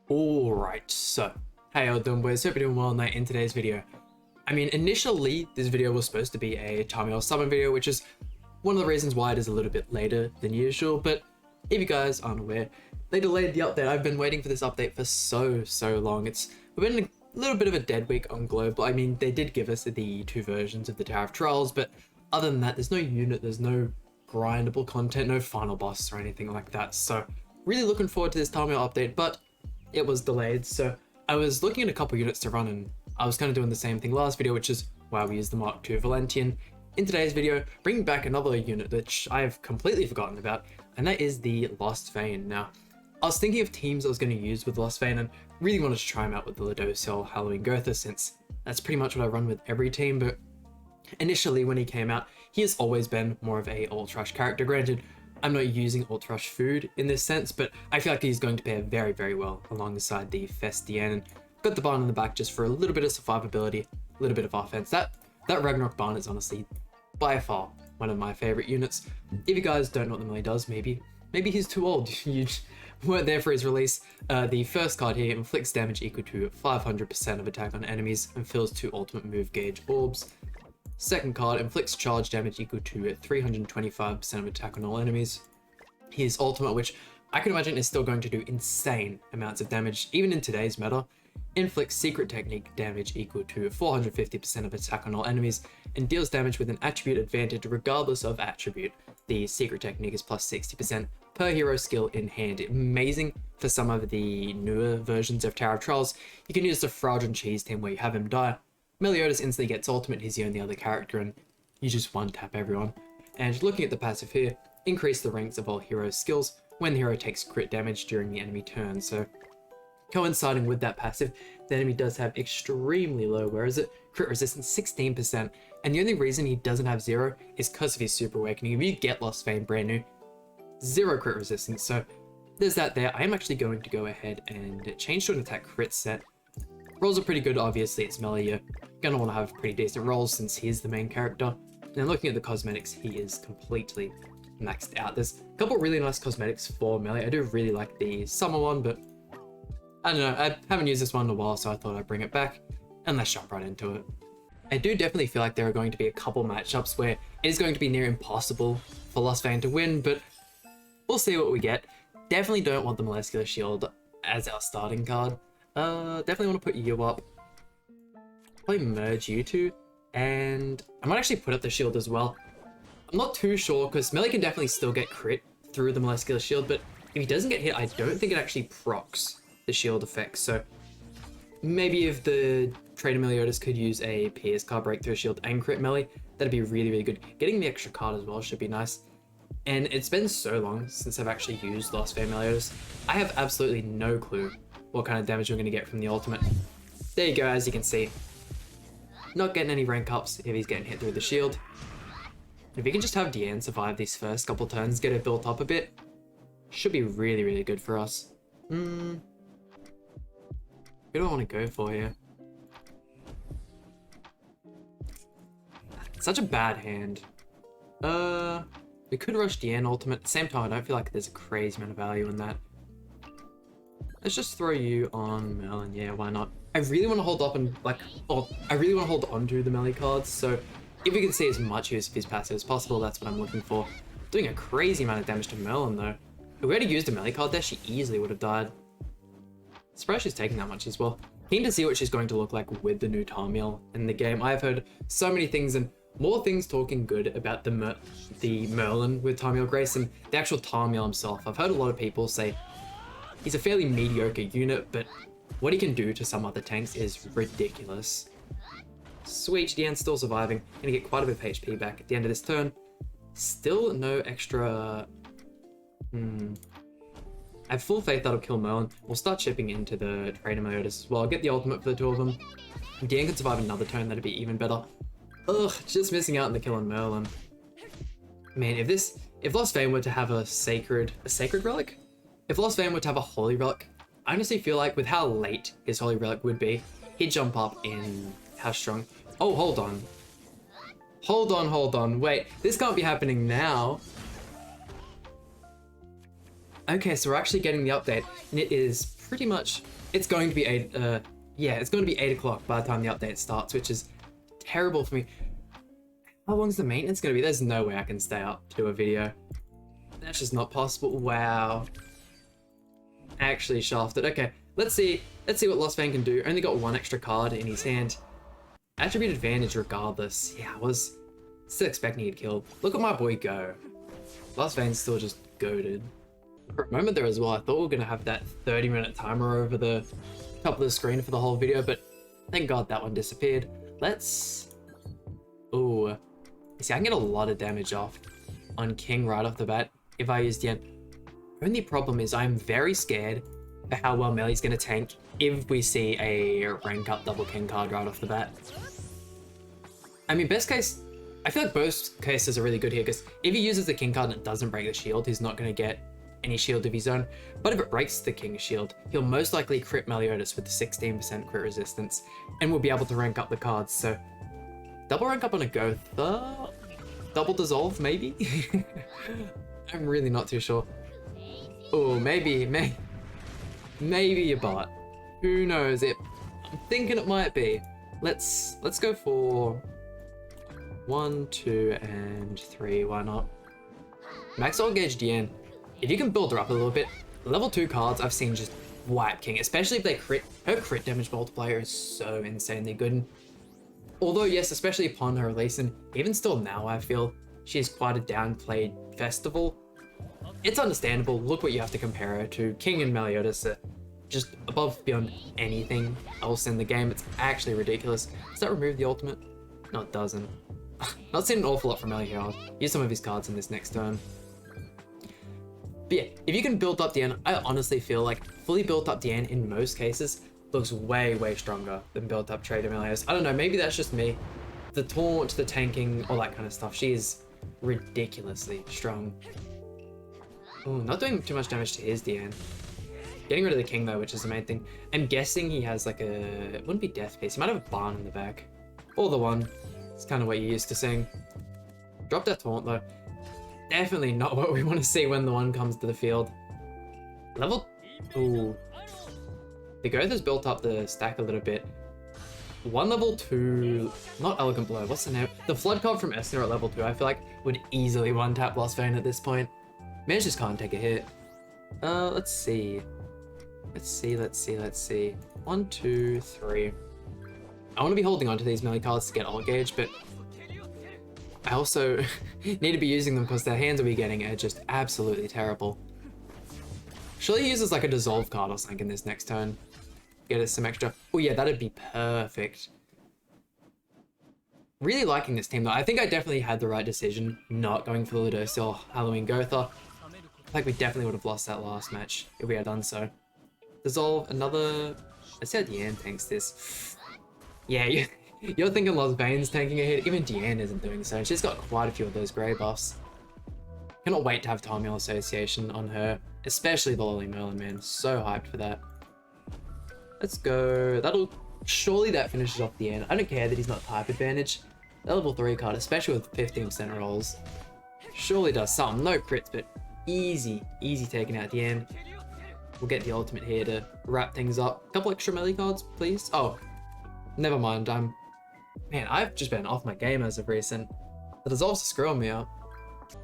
Alright, so, how y'all doing, boys? Hope you're doing well in today's video. I mean, initially, this video was supposed to be a Tarmiel summon video, which is one of the reasons why it is a little bit later than usual, but if you guys aren't aware, they delayed the update. I've been waiting for this update for so long. We've been in a little bit of a dead week on Global. I mean, they did give us the two versions of the Tower of Trials, but other than that, there's no unit, there's no grindable content, no final boss or anything like that, so really looking forward to this Tarmiel update, but it was delayed. So I was looking at a couple units to run, and I was kind of doing the same thing last video, which is why we used the Mark II Valentian. In today's video, bringing back another unit which I have completely forgotten about, and that is the Lost Vein. Now, I was thinking of teams I was going to use with Lost Vein, and really wanted to try him out with the Ladociel Halloween Gotha, since that's pretty much what I run with every team. But initially when he came out, he has always been more of a Ult Rush character. Granted, I'm not using Ult Rush food in this sense, but I feel like he's going to pair very well alongside the Festian, and got the Barn in the back just for a little bit of survivability, a little bit of offense. That Ragnarok Barn is honestly by far one of my favorite units. If you guys don't know what the melee does, maybe he's too old. You weren't there for his release. The first card here inflicts damage equal to 500% of attack on enemies and fills 2 ultimate move gauge orbs. Second card inflicts charge damage equal to 325% of attack on all enemies. His ultimate, which I can imagine is still going to do insane amounts of damage even in today's meta, inflicts secret technique damage equal to 450% of attack on all enemies and deals damage with an attribute advantage regardless of attribute. The secret technique is plus 60% per hero skill in hand. Amazing for some of the newer versions of Tower of Trials. You can use the Fragile Cheese team where you have him die. Meliodas instantly gets ultimate, he's the only other character, and you just one-tap everyone. And looking at the passive here, increase the ranks of all heroes' skills when the hero takes crit damage during the enemy turn. So coinciding with that passive, the enemy does have extremely low, crit resistance 16%, and the only reason he doesn't have 0 is because of his Super Awakening. If you get Lost Vein brand new, 0 crit resistance, so there's that there. I am actually going to go ahead and change to an attack crit set. Rolls are pretty good, obviously it's melee, you're gonna want to have pretty decent rolls since he's the main character. Now looking at the cosmetics, he is completely maxed out. There's a couple really nice cosmetics for melee. I do really like the summer one, but I don't know, I haven't used this one in a while, so I thought I'd bring it back, and let's jump right into it. I do definitely feel like there are going to be a couple matchups where it is going to be near impossible for Lost Vein to win, but we'll see what we get. Definitely don't want the Molecular Shield as our starting card. Definitely want to put you up. Probably merge you two, and I might actually put up the shield as well. I'm not too sure, because melee can definitely still get crit through the Molecular Shield, but if he doesn't get hit, I don't think it actually procs the shield effect. So maybe if the Trader Meliodas could use a Pierce card, Breakthrough Shield, and crit melee, that'd be really good. Getting the extra card as well should be nice. And it's been so long since I've actually used Lost Vein Meliodas, I have absolutely no clue what kind of damage we're going to get from the ultimate. There you go, as you can see. Not getting any rank ups if he's getting hit through the shield. If he can just have Diane survive these first couple turns, get it built up a bit, should be really good for us. Who do I want to go for here? Such a bad hand. We could rush Diane ultimate. At the same time, I don't feel like there's a crazy amount of value in that. Let's just throw you on Merlin. Yeah, why not? I really want to hold up and I really want to hold on to the melee cards. So if we can see as much use of his passive as possible, that's what I'm looking for. Doing a crazy amount of damage to Merlin though. If we had used a melee card there, she easily would have died. Surprised she's taking that much as well. Keen to see what she's going to look like with the new Tarmiel in the game. I've heard so many things and more things talking good about the Merlin with Tarmiel Grace and the actual Tarmiel himself. I've heard a lot of people say he's a fairly mediocre unit, but what he can do to some other tanks is ridiculous. Sweet, Diane's still surviving. Gonna get quite a bit of HP back at the end of this turn. Still no extra... I have full faith that'll kill Merlin. We'll start chipping into the Trader Meliodas as well. I'll get the ultimate for the two of them. If Diane can survive another turn, that'd be even better. Ugh, just missing out on the kill on Merlin. Man, if Lost Vein were to have a sacred relic? If Lost Vein were to have a holy relic, I honestly feel like with how late his holy relic would be, he'd jump up in how strong. Oh, hold on. Hold on. Wait, this can't be happening now. Okay, so we're actually getting the update, and it is pretty much, it's going to be 8, yeah, it's going to be 8 o'clock by the time the update starts, which is terrible for me. How long's the maintenance going to be? There's no way I can stay up to do a video. That's just not possible. Wow. Actually shafted. Okay, let's see what Lost Vein can do. Only got 1 extra card in his hand. Attribute advantage regardless. Yeah, I was still expecting he'd kill. Look at my boy go. Lost Vein's still just goated. For a moment there as well, I thought we were gonna have that 30-minute timer over the top of the screen for the whole video, but thank God that one disappeared. Let's... Ooh. See, I can get a lot of damage off on King right off the bat if I use the end. Only problem is I'm very scared for how well Meli's gonna tank if we see a rank up double King card right off the bat. I mean, best case, I feel like both cases are really good here, because if he uses the King card and it doesn't break the shield, he's not gonna get any shield of his own. But if it breaks the King shield, he'll most likely crit Meliodas with the 16% crit resistance, and we'll be able to rank up the cards. So double rank up on a Gotha? Double dissolve, maybe? I'm really not too sure. Oh, maybe a bot. Who knows? I'm thinking it might be. Let's go for 1, 2, and 3. Why not? Max All Gauge Diane. If you can build her up a little bit, level 2 cards I've seen just wipe King, especially if they crit. Her crit damage multiplier is so insanely good. And although yes, especially upon her release, and even still now, I feel she's quite a downplayed festival. It's understandable. Look what you have to compare her to. King and Meliodas are just above beyond anything else in the game. It's actually ridiculous. Does that remove the ultimate? No, it doesn't. Not seen an awful lot from Meliodas. Use some of his cards in this next turn. But yeah, if you can build up Diane, I honestly feel like fully built up Diane in most cases looks way stronger than built up Trader Meliodas. I don't know, maybe that's just me. The taunt, the tanking, all that kind of stuff. She is ridiculously strong. Ooh, not doing too much damage to his Diane. Getting rid of the King though, which is the main thing. I'm guessing he has like a... It wouldn't be Death Piece. He might have a barn in the back. Or the one. It's kind of what you're used to seeing. Drop that taunt though. Definitely not what we want to see when the one comes to the field. Level... Ooh. The Gotha's built up the stack a little bit. 1 level 2... Not Elegant Blow. What's the name? The Flood card from Esner at level 2 I feel like would easily one-tap Lost Vein at this point. Mage just can't take a hit. Let's see. Let's see. 1, 2, 3. I want to be holding on to these melee cards to get Alt Gauge, but I also need to be using them because their hands will be getting are just absolutely terrible. Surely he uses like a Dissolve card or something in this next turn. Get us some extra. Oh yeah, that'd be perfect. Really liking this team though. I think I definitely had the right decision not going for the Ludociel Halloween Gotha. Like we definitely would have lost that last match if we had done so. Dissolve another... Let's see how Diane tanks this. Yeah, you're thinking Lost Vein's tanking a hit. Even Diane isn't doing so. She's got quite a few of those grey buffs. Cannot wait to have Tarmiel Association on her. Especially the Lolly Merlin, man. So hyped for that. Let's go. Surely that finishes off Diane. I don't care that he's not type advantage. That level 3 card, especially with 15% rolls, surely does something. No crits, but easy taking out Diane. We'll get the ultimate here to wrap things up. Couple extra melee cards, please. Oh, never mind. Man, I've just been off my game as of recent. The Dissolve's screwing me up.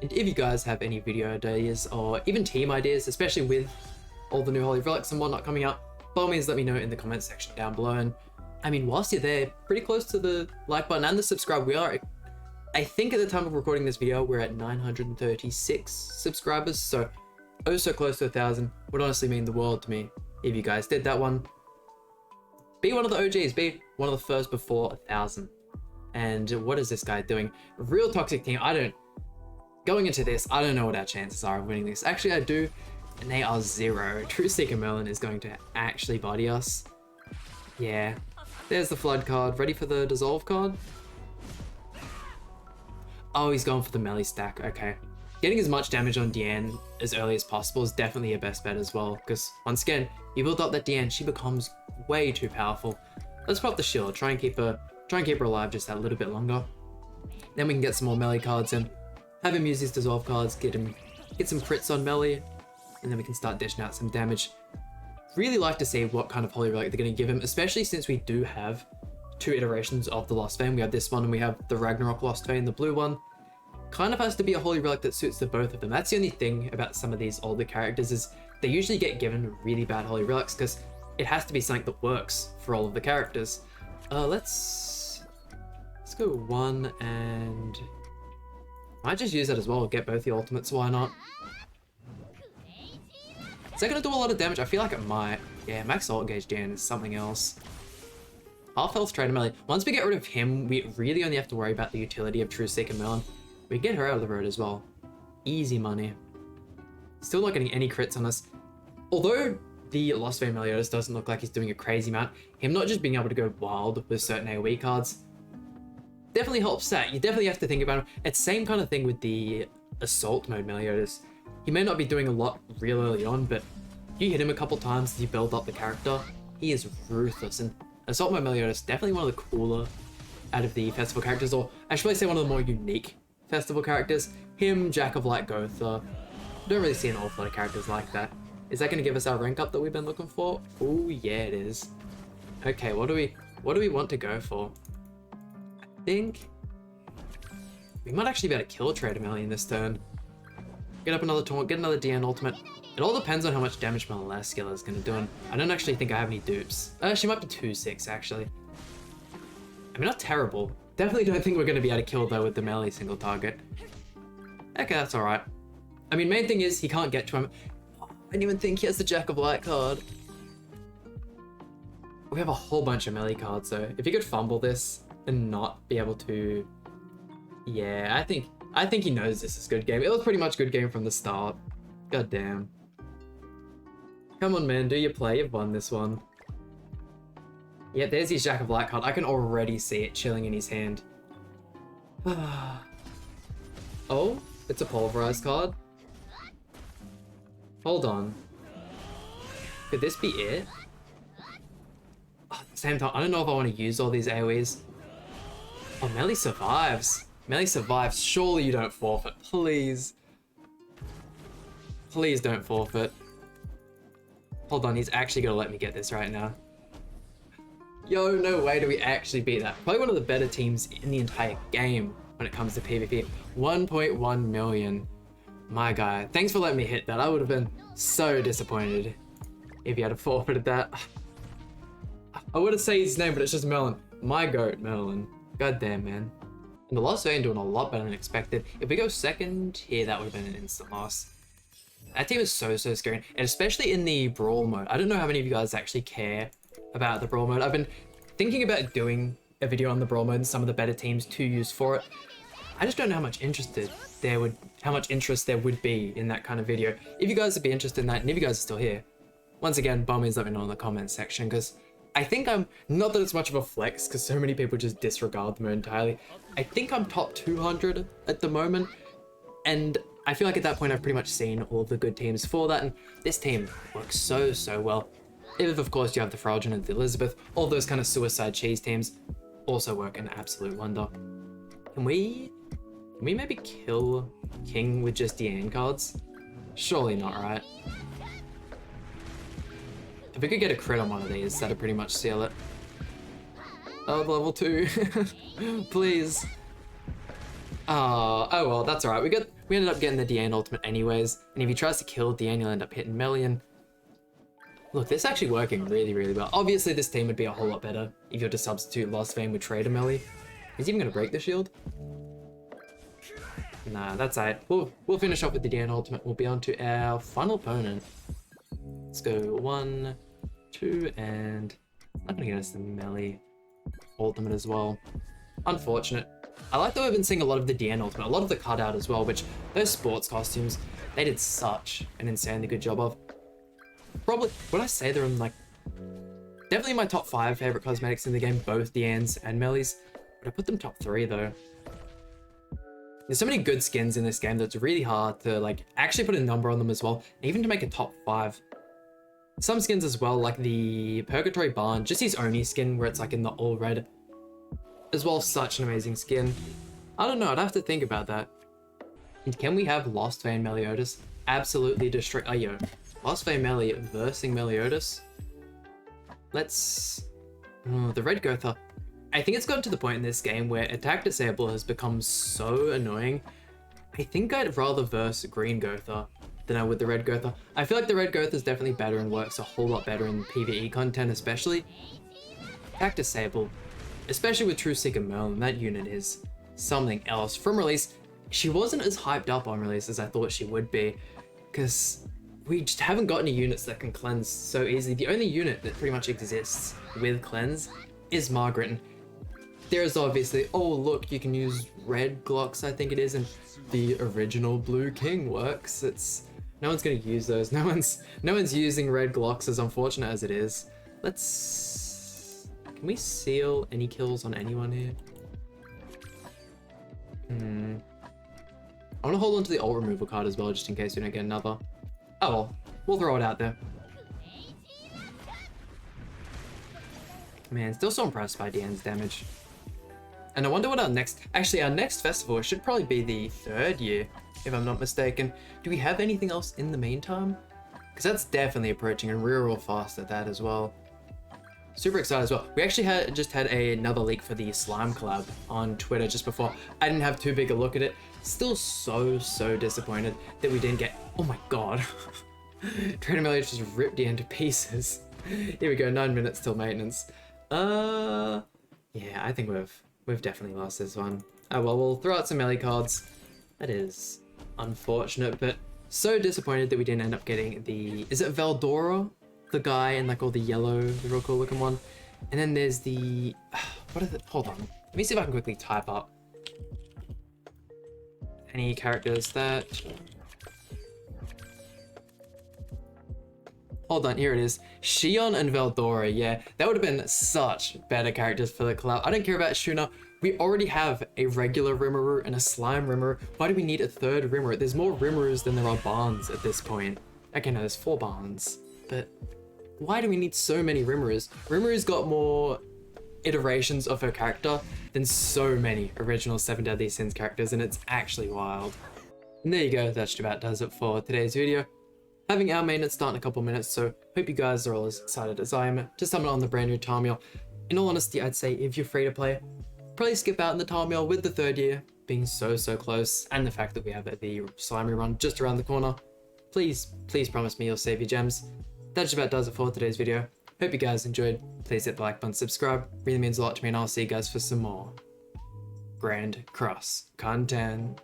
And if you guys have any video ideas or even team ideas, especially with all the new Holy Relics and whatnot coming out, by all means let me know in the comment section down below. And I mean, whilst you're there, pretty close to the like button and the subscribe, we are, I think at the time of recording this video, we're at 936 subscribers. So oh so close to 1,000 would honestly mean the world to me if you guys did that one. Be one of the OGs, be one of the first before 1,000. And what is this guy doing? Real toxic team. Going into this, I don't know what our chances are of winning this. Actually, I do, and they are 0. True Seeker Merlin is going to actually body us. Yeah. There's the Flood card. Ready for the Dissolve card? Oh, he's going for the melee stack. Okay. Getting as much damage on Diane as early as possible is definitely your best bet as well, because once again, you build up that Diane, she becomes way too powerful. Let's pop the shield. Try and keep her alive just that little bit longer. Then we can get some more melee cards in. Have him use his Dissolve cards, get some crits on melee, and then we can start dishing out some damage. really like to see what kind of Holy Relic they're going to give him, especially since we do have 2 iterations of the Lost Vein. We have this one and we have the Ragnarok Lost Vein, the blue one. Kind of has to be a Holy Relic that suits the both of them. That's the only thing about some of these older characters is they usually get given really bad Holy Relics because it has to be something that works for all of the characters. Let's go 1 and might just use that as well. Get both the ultimates, why not? Is that gonna do a lot of damage? I feel like it might. Yeah, max ult gauge Dan is something else. Half health Trader Melee. Once we get rid of him, we really only have to worry about the utility of True Seek and Melon. We get her out of the road as well. Easy money. Still not getting any crits on us. Although the Lost Vein Meliodas doesn't look like he's doing a crazy amount, him not just being able to go wild with certain AoE cards definitely helps that. You definitely have to think about him. It's the same kind of thing with the Assault mode Meliodas. He may not be doing a lot real early on, but you hit him a couple times as you build up the character, he is ruthless. And Assault mode Meliodas definitely one of the cooler out of the festival characters, or I should probably say one of the more unique festival characters. Him, Jack of Light Gotha. Don't really see an awful lot of characters like that. Is that going to give us our rank up that we've been looking for? Oh yeah, it is. Okay, what do we want to go for? I think we might actually be able to kill Trader Melee in this turn. Get up another taunt, get another DN ultimate. It all depends on how much damage my last skill is going to do. And I don't actually think I have any dupes. She might be 2-6 actually. I mean, not terrible. Definitely don't think we're going to be able to kill though with the melee single target. Okay, that's alright. I mean, main thing is he can't get to him. I didn't even think he has the Jack of Light card. We have a whole bunch of melee cards though. If he could fumble this and not be able to... Yeah, I think he knows this is good game. It was pretty much good game from the start. God damn. Come on, man, do your play. You've won this one. Yeah, there's his Jack of Light card. I can already see it chilling in his hand. Oh, it's a pulverized card. Hold on. Could this be it? Oh, at the same time, I don't know if I want to use all these AoEs. Oh, Melee survives. Melee survives. Surely you don't forfeit. Please. Please don't forfeit. Hold on, he's actually gonna let me get this right now. Yo, no way do we actually beat that. Probably one of the better teams in the entire game when it comes to PvP. 1.1 million. My guy. Thanks for letting me hit that. I would have been so disappointed if you had forfeited that. I would have said his name, but it's just Melon. My goat, Melon. God damn, man. And the Lost Vein doing a lot better than expected. If we go second here, that would have been an instant loss. That team is so scary. And especially in the Brawl mode. I don't know how many of you guys actually care about the Brawl mode. I've been thinking about doing a video on the Brawl mode and some of the better teams to use for it. I just don't know how much interest there would be in that kind of video. If you guys would be interested in that, and if you guys are still here, once again, by all means let me know in the comments section, because I think I'm, not that it's much of a flex, because so many people just disregard the mode entirely. I think I'm top 200 at the moment, and I feel like at that point I've pretty much seen all the good teams for that, and this team works so well. If of course you have the Fralgen and the Elizabeth, all those kind of suicide cheese teams also work an absolute wonder. Can we maybe kill King with just Diane cards? Surely not, right? If we could get a crit on one of these, that'd pretty much seal it. Oh, level 2. Please. Oh well, that's alright. We ended up getting the Diane ultimate anyways, and if he tries to kill Diane, he'll end up hitting Melian. Look, this is actually working really well. Obviously, this team would be a whole lot better if you were to substitute Lost Vein with Trader Melee. Is he even going to break the shield? Nah, that's it. We'll finish off with the Diane ultimate. We'll be on to our final opponent. Let's go 1, 2, and I'm going to get us the Melee ultimate as well. Unfortunate. I like that we've been seeing a lot of the Diane ultimate, a lot of the cutout as well, which those sports costumes, they did such an insanely good job of. Probably, would I say they're in like, definitely my top 5 favorite cosmetics in the game, both Dianes and Melees. Would I put them top 3 though? There's so many good skins in this game that it's really hard to like actually put a number on them as well, and even to make a top 5. Some skins as well, like the Purgatory Barn, just his Oni skin where it's like in the all red as well, such an amazing skin. I don't know, I'd have to think about that. And can we have Lost Vein Meliodas absolutely destroy? Oh, yo. Last Phase Melee versing Meliodas. Let's... Oh, the Red Gotha. I think it's gotten to the point in this game where attack disable has become so annoying. I think I'd rather verse Green Gotha than I would the Red Gotha. I feel like the Red Gotha is definitely better and works a whole lot better in PvE content especially. Attack disable, especially with True Seeker Merlin, that unit is something else. From release, she wasn't as hyped up on release as I thought she would be, because we just haven't got any units that can cleanse so easily. The only unit that pretty much exists with cleanse is Margaret. And there's obviously, oh look, you can use red Glocks, I think it is, and the original Blue King works. No one's gonna use those. No one's using red Glocks, as unfortunate as it is. Can we seal any kills on anyone here? I want to hold on to the ult removal card as well, just in case we don't get another. Oh well, we'll throw it out there. Man, still so impressed by Diane's damage. And I wonder what our next festival should probably be the 3rd year, if I'm not mistaken. Do we have anything else in the meantime? Because that's definitely approaching, and we're real fast at that as well. Super excited as well. We actually just had another leak for the Slime collab on Twitter just before. I didn't have too big a look at it. Still so disappointed that we didn't get, oh my god. Trainer Melee just ripped Diane to pieces. Here we go, 9 minutes till maintenance. Yeah, I think we've definitely lost this one. Oh well, we'll throw out some melee cards. That is unfortunate, but so disappointed that we didn't end up getting the, is it Veldora? The guy in like all the yellow, the real cool looking one. And then there's the, what is it? Hold on. Let me see if I can quickly type up any characters that, hold on, here it is. Xion and Veldora, yeah. That would have been such better characters for the collab. I don't care about Shuna. We already have a regular Rimuru and a Slime Rimuru. Why do we need a 3rd Rimuru? There's more Rimurus than there are Barns at this point. Okay, no, there's 4 Barns, but why do we need so many Rimurus? Rimuru's got more iterations of her character than so many original 7 Deadly Sins characters, and it's actually wild. And there you go, that just about does it for today's video. Having our maintenance start in a couple minutes, so hope you guys are all as excited as I am to summon on the brand new Tarmiel. In all honesty, I'd say if you're free to play, probably skip out in the Tarmiel with the 3rd year being so close, and the fact that we have the Slimy run just around the corner. Please promise me you'll save your gems. That just about does it for today's video. Hope you guys enjoyed. Please hit the like button, subscribe. Really means a lot to me, and I'll see you guys for some more Grand Cross content.